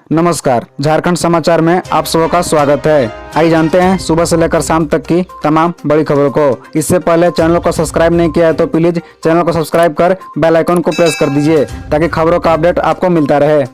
नमस्कार, झारखंड समाचार में आप सबका स्वागत है। आइए जानते हैं सुबह से लेकर शाम तक की तमाम बड़ी खबरों को। इससे पहले चैनल को सब्सक्राइब नहीं किया है तो प्लीज चैनल को सब्सक्राइब कर बेल आइकन को प्रेस कर दीजिए ताकि खबरों का अपडेट आपको मिलता रहे।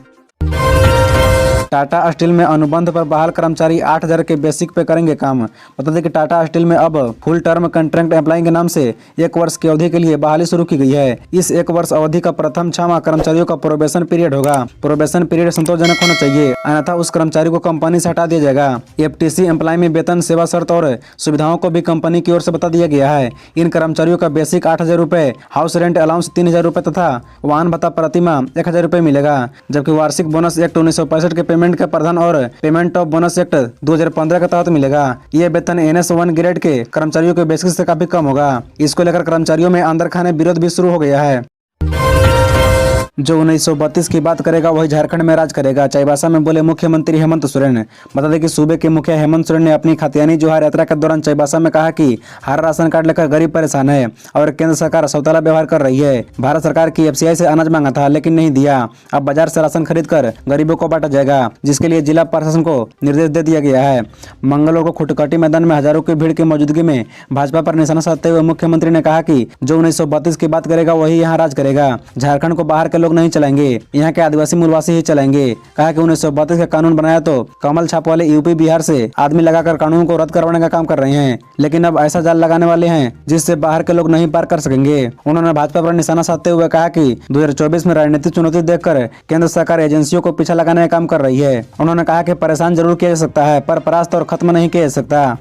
टाटा स्टील में अनुबंध पर बहाल कर्मचारी 8,000 के बेसिक पे करेंगे काम। बता दें कि टाटा स्टील में अब फुल टर्म कॉन्ट्रैक्ट एम्प्लॉय के नाम से 1 वर्ष की अवधि के लिए बहाली शुरू की गई है। इस 1 वर्ष अवधि का प्रथम 6 माह कर्मचारियों का प्रोबेशन पीरियड होगा। प्रोबेशन पीरियड संतोषजनक होना चाहिए, अन्यथा उस कर्मचारी को कंपनी से हटा दिया जाएगा। FTC एम्प्लॉय में वेतन, सेवा शर्त और सुविधाओं को भी कंपनी की ओर से बता दिया गया है। इन कर्मचारियों का बेसिक 8,000 रुपए, हाउस रेंट अलाउंस 3,000 रुपए तथा वाहन भत्ता प्रति माह 1,000 रुपए मिलेगा। जबकि वार्षिक बोनस एक्ट 1965 के पेमेंट के प्रावधान और पेमेंट ऑफ बोनस एक्ट 2015 के तहत मिलेगा। ये वेतन NS1 ग्रेड के कर्मचारियों के बेसिस से काफी कम होगा। इसको लेकर कर्मचारियों में अंदर खाने विरोध भी शुरू हो गया है। जो 1932 की बात करेगा वही झारखंड में राज करेगा, चाईबासा में बोले मुख्यमंत्री हेमंत सोरेन। बता दें कि सूबे के मुखिया हेमंत सोरेन ने अपनी खातियानी जोहार यात्रा के दौरान चाईबासा में कहा कि हर राशन कार्ड लेकर गरीब परेशान है और केंद्र सरकार सौतेला व्यवहार कर रही है। भारत सरकार की FCI से अनाज मांगा था लेकिन नहीं दिया। अब बाजार से राशन खरीद कर गरीबों को बांटा जाएगा, जिसके लिए जिला प्रशासन को निर्देश दे दिया गया है। मंगलवार को खुटकटी मैदान में हजारों की भीड़ की मौजूदगी में भाजपा पर निशाना साधते हुए मुख्यमंत्री ने कहा कि जो 1932 की बात करेगा वही यहाँ राज करेगा। झारखंड को बाहर के लोग नहीं चलाएंगे, यहाँ के आदिवासी मूलवासी ही चलाएंगे। कहा कि 1932 का कानून बनाया तो कमल छाप वाले यूपी बिहार से आदमी लगाकर कानून को रद्द करवाने का काम कर रहे हैं, लेकिन अब ऐसा जाल लगाने वाले हैं जिससे बाहर के लोग नहीं पार कर सकेंगे। उन्होंने भाजपा पर निशाना साधते हुए कहा कि 2024 में राजनीतिक चुनौती देखकर केंद्र सरकार एजेंसियों को पीछा लगाने का काम कर रही है। उन्होंने कहा कि परेशान जरूर किया जा सकता है पर परास्त और खत्म नहीं किया जा सकता।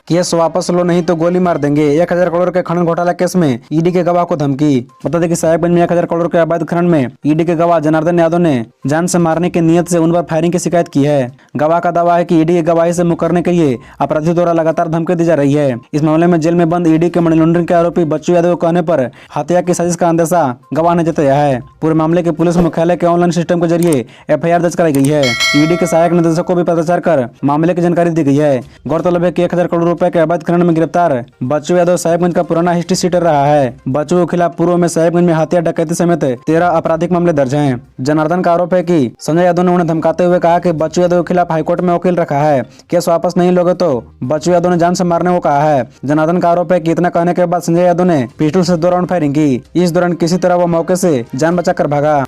केस वापस लो नहीं तो गोली मार देंगे। 1,000 करोड़ के खनन घोटाला केस में ईडी के गवाह को धमकी। बता दें कि साहेबगंज में 1,000 करोड़ के अवैध खनन में ईडी के गवाह जनार्दन यादव ने जान से मारने की नियत से उन पर फायरिंग की शिकायत की है। गवाह का दावा है कि ईडी की गवाही से मुकरने के लिए अपराधियों द्वारा लगातार धमकी दी जा रही है। इस मामले में जेल में बंद ईडी के मनी लॉन्ड्रिंग के आरोपी बच्चू यादव के कहने पर हत्या की साजिश का अंदेशा गवाह ने जताया है। पूरे मामले के पुलिस मुख्यालय के ऑनलाइन सिस्टम के जरिए FIR दर्ज कराई गई है। ईडी के सहायक निदेशक को भी पत्राचार कर मामले की जानकारी दी गई है। गौरतलब है कि 1,000 करोड़ रुपए के अवैध खनन गिरफ्तार बच्चू यादव साहेबगंज का पुराना हिस्ट्री सीटर रहा है। बच्चू के खिलाफ पूर्व में साहेबगंज में हत्या, डकैती समेत 13 आपराधिक मामले दर्ज हैं। जनार्दन का आरोप है कि संजय यादव ने उन्हें धमकाते हुए कहा कि बच्चू यादव के खिलाफ हाईकोर्ट में वकील रखा है, केस वापस नहीं लोगे तो बच्चू यादव ने जान से मारने को कहा है। जनार्दन का आरोप है कि इतना कहने के बाद संजय यादव ने पिस्टल से 2 राउंड फायरिंग की। इस दौरान किसी तरह वो मौके से जान बचाकर भागा।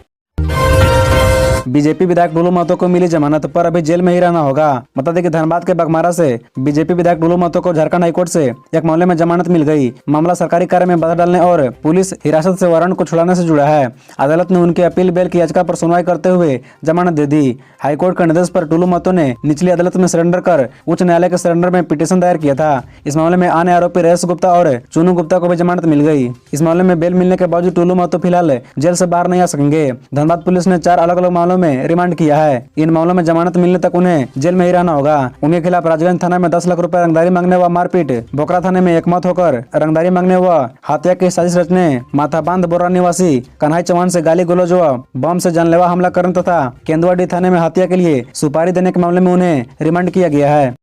बीजेपी विधायक डुलू महतो को मिली जमानत पर अभी जेल में ही रहना होगा। बता दें कि धनबाद के बघमारा से बीजेपी विधायक डुलू महतो को झारखंड हाईकोर्ट से एक मामले में जमानत मिल गई। मामला सरकारी कार्य में बाधा डालने और पुलिस हिरासत से वारंट को छुड़ाने से जुड़ा है। अदालत ने उनकी अपील बेल की याचिका पर सुनवाई करते हुए जमानत दे दी। हाईकोर्ट के निर्देश पर डुलू महतो ने निचली अदालत में सरेंडर कर उच्च न्यायालय के सरेंडर में पिटीशन दायर किया था। इस मामले में अन्य आरोपी रेस गुप्ता और चुनू गुप्ता को भी जमानत मिल गई। इस मामले में बेल मिलने के बावजूद डुलू महतो फिलहाल जेल से बाहर नहीं आ सकेंगे। धनबाद पुलिस ने 4 अलग अलग मामलों में रिमांड किया है। इन मामलों में जमानत मिलने तक उन्हें जेल में ही रहना होगा। उनके खिलाफ राजगंज थाना में 10 लाख रुपए रंगदारी मांगने व मारपीट, बोकरा थाने में एकमत होकर रंगदारी मांगने व हत्या की साजिश रचने, माथाबांध बोरा निवासी कन्हई चौहान से गाली गलौज व बम से जानलेवा हमला करने तथा केंदुआडी थाने में हत्या के लिए सुपारी देने के मामले में उन्हें रिमांड किया गया है।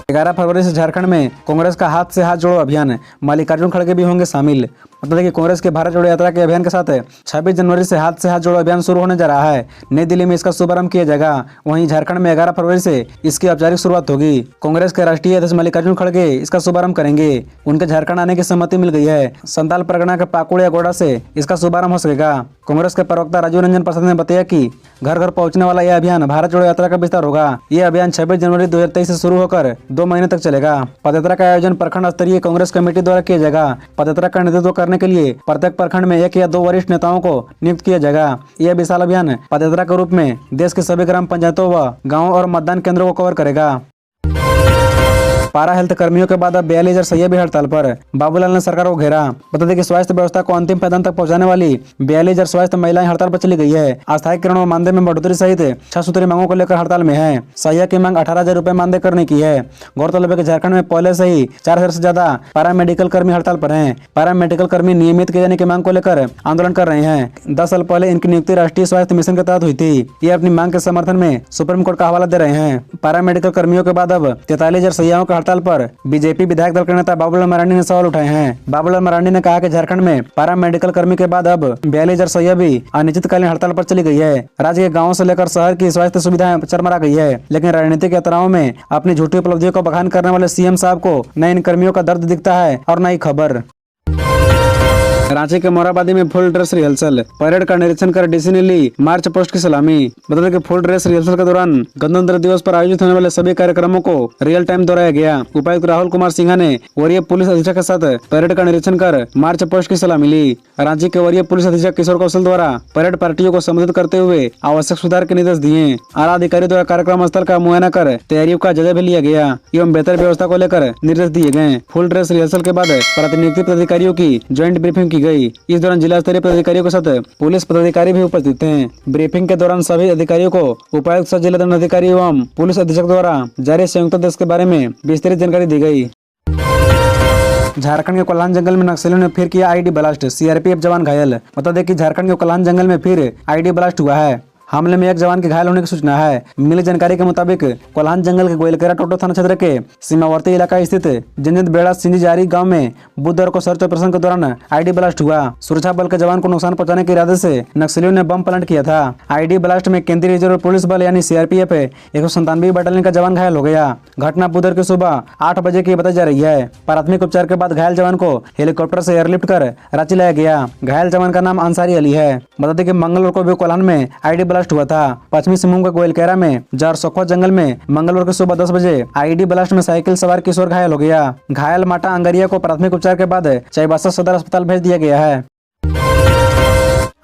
11 फरवरी से झारखंड में कांग्रेस का हाथ से हाथ जोड़ो अभियान, मल्लिकार्जुन खड़गे भी होंगे शामिल। बता दें कि कांग्रेस के भारत जोड़ो यात्रा के अभियान के साथ 26 जनवरी से हाथ जोड़ो अभियान शुरू होने जा रहा है। नई दिल्ली में इसका शुभारंभ किया जाएगा। वहीं झारखंड में 11 फरवरी से इसकी औपचारिक शुरुआत होगी। कांग्रेस के राष्ट्रीय अध्यक्ष मल्लिकार्जुन खड़गे इसका शुभारंभ करेंगे। उनके झारखंड आने की सहमति मिल गई है। संताल परगना के पाकुड़ या गोड़ा से इसका शुभारंभ हो सकेगा। कांग्रेस के प्रवक्ता राजीव रंजन प्रसाद ने बताया कि घर घर पहुंचने वाला यह अभियान भारत जोड़ो यात्रा का विस्तार होगा। यह अभियान 26 जनवरी 2023 से शुरू होकर 2 महीने तक चलेगा। पदयात्रा का आयोजन प्रखंड स्तरीय कांग्रेस कमेटी द्वारा किया जाएगा। पदयात्रा का नेतृत्व करने के लिए प्रत्येक प्रखंड में 1 या 2 वरिष्ठ नेताओं को नियुक्त किया जाएगा। यह विशाल अभियान पदयात्रा के रूप में देश के सभी ग्राम पंचायतों व गाँवों और मतदान केंद्रों को कवर करेगा। पारा हेल्थ कर्मियों के बाद अब 42,000 सैया भी हड़ताल पर, बाबूलाल ने सरकार को घेरा। बता दें कि स्वास्थ्य व्यवस्था को अंतिम पैदान तक पहुंचाने वाली 42,000 स्वास्थ्य महिलाएं हड़ताल पर चली गई है। अस्थायी किरण व मानदेय में बढ़ोतरी सहित 6 सूत्री मांगों को लेकर हड़ताल में है। सैया की मांग 18,000 रुपए मानदेय करने की है। गौरतलब है कि झारखंड में पहले से ही 4,000 से ज्यादा पैरा मेडिकल कर्मी हड़ताल पर हैं। पैरा मेडिकल कर्मी नियमित किए जाने की मांग को लेकर आंदोलन कर रहे हैं। 10 साल पहले इनकी नियुक्ति राष्ट्रीय स्वास्थ्य मिशन के तहत हुई थी। ये अपनी मांग के समर्थन में सुप्रीम कोर्ट का हवाला दे रहे हैं। पैरा मेडिकल कर्मियों के बाद अब 43,000 सैयाओं का हड़ताल पर बीजेपी विधायक दल के नेता बाबूलाल मरांडी ने सवाल उठाए हैं। बाबूलाल मरांडी ने कहा कि झारखंड में पारा मेडिकल कर्मी के बाद अब 42,000 सैया भी अनिश्चितकालीन हड़ताल पर चली गई है। राज्य के गाँव से लेकर शहर की स्वास्थ्य सुविधाएं चरमरा गई है, लेकिन राजनीतिक यात्राओं में अपनी झूठी उपलब्धियों को बखान करने वाले सीएम साहब को न इन कर्मियों का दर्द दिखता है और न ही खबर। रांची के मोरहाबादी में फुल ड्रेस रिहर्सल, परेड का निरीक्षण कर डीसी ने ली मार्च पोस्ट की सलामी। बता दें कि फुल ड्रेस रिहर्सल के दौरान गणतंत्र दिवस पर आयोजित होने वाले सभी कार्यक्रमों को रियल टाइम दोहराया गया। उपायुक्त राहुल कुमार सिन्हा ने वरीय पुलिस अधीक्षक के साथ परेड का निरीक्षण कर मार्च पोस्ट की सलामी ली। रांची के वरीय पुलिस अधीक्षक किशोर कौशल द्वारा परेड पार्टियों को संबोधित करते हुए आवश्यक सुधार के निर्देश दिए। आला अधिकारी द्वारा कार्यक्रम स्थल का मुआयना कर तैयारियों का जायजा भी लिया गया एवं बेहतर व्यवस्था को लेकर निर्देश दिए गए। फुल ड्रेस रिहर्सल के बाद प्रतिनियुक्ति पदाधिकारियों की ज्वाइंट ब्रीफिंग की गई। इस दौरान जिला स्तरीय पदाधिकारियों के साथ पुलिस पदाधिकारी भी उपस्थित थे। ब्रीफिंग के दौरान सभी अधिकारियों को उपायुक्त सह जिला दंडाधिकारी एवं पुलिस अधीक्षक द्वारा जारी संयुक्त आदेश के बारे में विस्तृत जानकारी दी गई। झारखंड के कोल्हान जंगल में नक्सलियों ने फिर किया आईडी ब्लास्ट, सीआरपीएफ जवान घायल। बता दें कि झारखंड के कोल्हान जंगल में फिर आईडी ब्लास्ट हुआ है। हमले में एक जवान के घायल होने की सूचना है। मिली जानकारी के मुताबिक कोल्हान जंगल के गोयलकेरा टोटो थाना क्षेत्र के सीमावर्ती इलाका स्थित जिंजित बेड़ा सिंजीजारी गांव में बुधवार को सर्च ऑपरेशन के दौरान आईडी ब्लास्ट हुआ। सुरक्षा बल के जवान को नुकसान पहुंचाने के इरादे से नक्सलियों ने बम प्लांट किया था। आईडी ब्लास्ट में केंद्रीय रिजर्व पुलिस बल यानी सीआरपीएफ 197 बटालियन का जवान घायल हो गया। घटना बुधवार की सुबह 8 बजे की बताई जा रही है। प्राथमिक उपचार के बाद घायल जवान को हेलीकॉप्टर से एयरलिफ्ट कर रांची लाया गया। घायल जवान का नाम अंसारी अली है। बता दें कि मंगलवार को भी कोल्हान में आईडी ब्लास्ट हुआ था। पश्चिमी सिंहभूम के गोयलकेरा में जारसोखो जंगल में मंगलवार की सुबह 10 बजे आईडी ब्लास्ट में साइकिल सवार किशोर घायल हो गया। घायल माटा अंगरिया को प्राथमिक उपचार के बाद चाईबासा सदर अस्पताल भेज दिया गया है।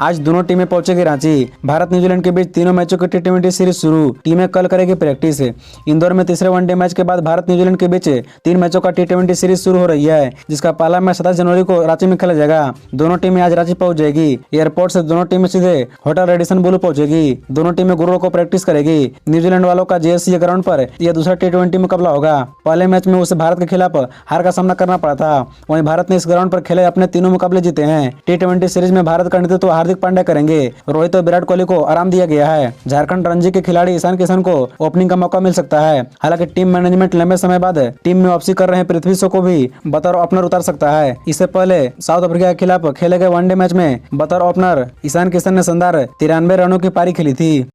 आज दोनों टीमें पहुंचेगी रांची। भारत न्यूजीलैंड के बीच तीनों मैचों की टी20 सीरीज शुरू। टीमें कल करेगी प्रैक्टिस। इंदौर में तीसरे वनडे मैच के बाद भारत न्यूजीलैंड के बीच 3 मैचों का टी20 सीरीज शुरू हो रही है, जिसका पहला मैच 27 जनवरी को रांची में खेला जाएगा। दोनों टीमें आज रांची पहुंच जाएगी। एयरपोर्ट से दोनों टीमें सीधे होटल रेडिसन ब्लू पहुंचेगी। दोनों टीमें गुरुवार को प्रैक्टिस करेगी। न्यूजीलैंड वालों का जेएससी ग्राउंड पर यह दूसरा टी20 मुकाबला होगा। पहले मैच में उसे भारत के खिलाफ हार का सामना करना पड़ा था। वहीं भारत ने इस ग्राउंड पर खेले अपने तीनों मुकाबले जीते हैं। टी20 सीरीज में भारत का नेतृत्व हार्दिक पांड्या करेंगे। रोहित और विराट कोहली को आराम दिया गया है। झारखंड रणजी के खिलाड़ी ईशान किशन को ओपनिंग का मौका मिल सकता है। हालांकि टीम मैनेजमेंट लंबे समय बाद टीम में वापसी कर रहे पृथ्वी शॉ को भी बतौर ओपनर उतार सकता है। इससे पहले साउथ अफ्रीका के खिलाफ खेले गए वनडे मैच में बतौर ओपनर ईशान किशन ने शानदार 93 रनों की पारी खेली थी।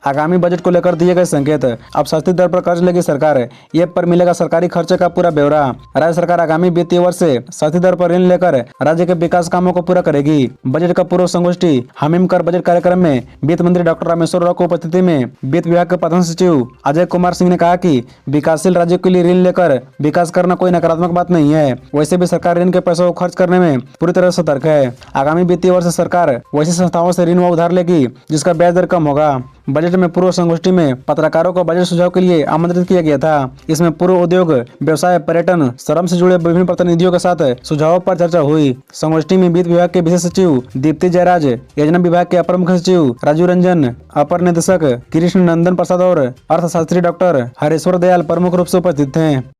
आगामी बजट को लेकर दिए गए संकेत। अब सस्ती दर पर कर्ज लेगी सरकार। ऐप पर मिलेगा सरकारी खर्चे का पूरा ब्यौरा। राज्य सरकार आगामी वित्तीय वर्ष से सस्ती दर पर ऋण लेकर राज्य के विकास कामों को पूरा करेगी। बजट का पूर्व संगोष्ठी हमीम कर बजट कार्यक्रम में वित्त मंत्री डॉक्टर रामेश्वर राव की उपस्थिति में वित्त विभाग के प्रधान सचिव अजय कुमार सिंह ने कहा कि विकासशील राज्यों के लिए ऋण लेकर विकास करना कोई नकारात्मक बात नहीं है। वैसे भी सरकार ऋण के पैसों को खर्च करने में पूरी तरह सतर्क है। आगामी वित्तीय वर्ष सरकार वैसी संस्थाओं से ऋण व उधार लेगी जिसका ब्याज दर कम होगा। बजट में पूर्व संगोष्ठी में पत्रकारों को बजट सुझाव के लिए आमंत्रित किया गया था। इसमें पूर्व उद्योग, व्यवसाय, पर्यटन, श्रम से जुड़े विभिन्न प्रतिनिधियों के साथ सुझावों पर चर्चा हुई। संगोष्ठी में वित्त विभाग के विशेष सचिव दीप्ति जयराज, योजना विभाग के अपर मुख्य सचिव राजू रंजन, अपर निदेशक कृष्ण नंदन प्रसाद और अर्थशास्त्री डॉक्टर हरेश्वर दयाल प्रमुख रूप से उपस्थित थे।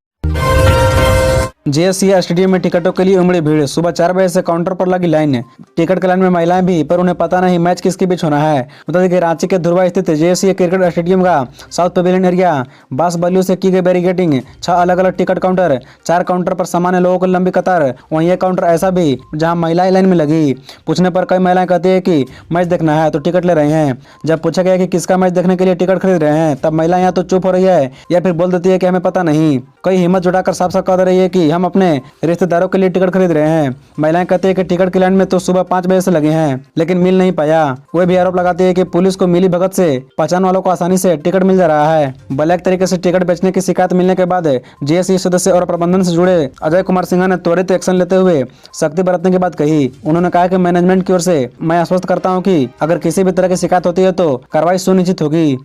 जेएससी स्टेडियम में टिकटों के लिए उमड़ी भीड़। सुबह 4 बजे से काउंटर पर लगी लाइन। टिकट के लाइन में महिलाएं भी, पर उन्हें पता नहीं मैच किसके बीच होना है। बता दें कि रांची के धुरवा स्थित जेएससी क्रिकेट स्टेडियम का साउथ पवेलियन एरिया बांस बल्लियों से की गई बैरिकेडिंग, 6 अलग अलग टिकट काउंटर, 4 काउंटर पर सामान्य लोगों को लंबी कतार। वहीं एक काउंटर ऐसा भी जहां महिलाएं लाइन में लगी। पूछने पर कई महिलाएं कहती है कि मैच देखना है तो टिकट ले रहे हैं। जब पूछा गया कि किसका मैच देखने के लिए टिकट खरीद रहे हैं, तब महिला या तो चुप हो रही है या फिर बोल देती है कि हमें पता नहीं। कई हिम्मत जुटाकर साफ साफ कह रही है कि हम अपने रिश्तेदारों के लिए टिकट खरीद रहे हैं। महिलाएं कहती है कि टिकट की लाइन में तो सुबह 5 बजे से लगे हैं, लेकिन मिल नहीं पाया। वे भी आरोप लगाती है कि पुलिस को मिली भगत से पहचान वालों को आसानी से टिकट मिल जा रहा है। ब्लैक तरीके से टिकट बेचने की शिकायत मिलने के बाद जेएससी सदस्य और प्रबंधन से जुड़े अजय कुमार सिन्हा ने त्वरित एक्शन लेते हुए सख्ती बरतने की बात कही। उन्होंने कहा कि मैनेजमेंट की ओर से मैं आश्वस्त करता हूं कि अगर किसी भी तरह की शिकायत होती है तो कार्रवाई सुनिश्चित होगी।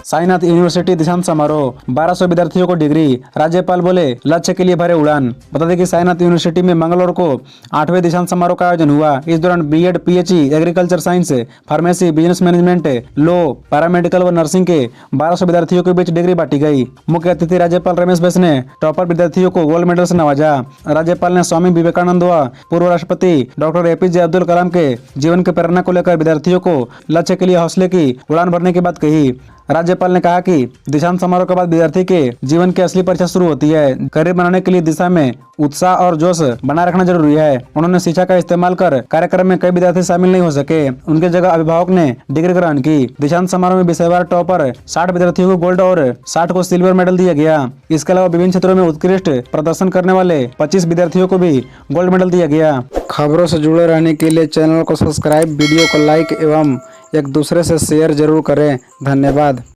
साईनाथ यूनिवर्सिटी दीक्षांत समारोह, 1200 विद्यार्थियों को डिग्री। राज्यपाल बोले लक्ष्य के लिए भरे उड़ान। बता दें कि साईनाथ यूनिवर्सिटी में मंगलवार को 8वें दीक्षांत समारोह का आयोजन हुआ। इस दौरान BEd, PHE, agriculture science, pharmacy, business management, law, paramedical व नर्सिंग के 1200 विद्यार्थियों के बीच डिग्री बांटी गई। मुख्य अतिथि राज्यपाल रमेश बैस ने टॉपर विद्यार्थियों को गोल्ड मेडल से नवाजा। राज्यपाल ने स्वामी विवेकानंद व पूर्व राष्ट्रपति डॉक्टर एपीजे अब्दुल कलाम के जीवन की प्रेरणा को लेकर विद्यार्थियों को लक्ष्य के लिए हौसले की उड़ान भरने की बात कही। राज्यपाल ने कहा कि दीक्षांत समारोह के बाद विद्यार्थी के जीवन की असली परीक्षा शुरू होती है। करियर बनाने के लिए दिशा में उत्साह और जोश बनाए रखना जरूरी है। उन्होंने शिक्षा का इस्तेमाल कर कार्यक्रम में कई विद्यार्थी शामिल नहीं हो सके, उनके जगह अभिभावक ने डिग्री ग्रहण की। दीक्षांत समारोह में विषयवार टॉपर 60 विद्यार्थियों को गोल्ड और 60 को सिल्वर मेडल दिया गया। इसके अलावा विभिन्न क्षेत्रों में उत्कृष्ट प्रदर्शन करने वाले 25 विद्यार्थियों को भी गोल्ड मेडल दिया गया। खबरों से जुड़े रहने के लिए चैनल को सब्सक्राइब, वीडियो को लाइक एवं एक दूसरे से शेयर जरूर करें। धन्यवाद।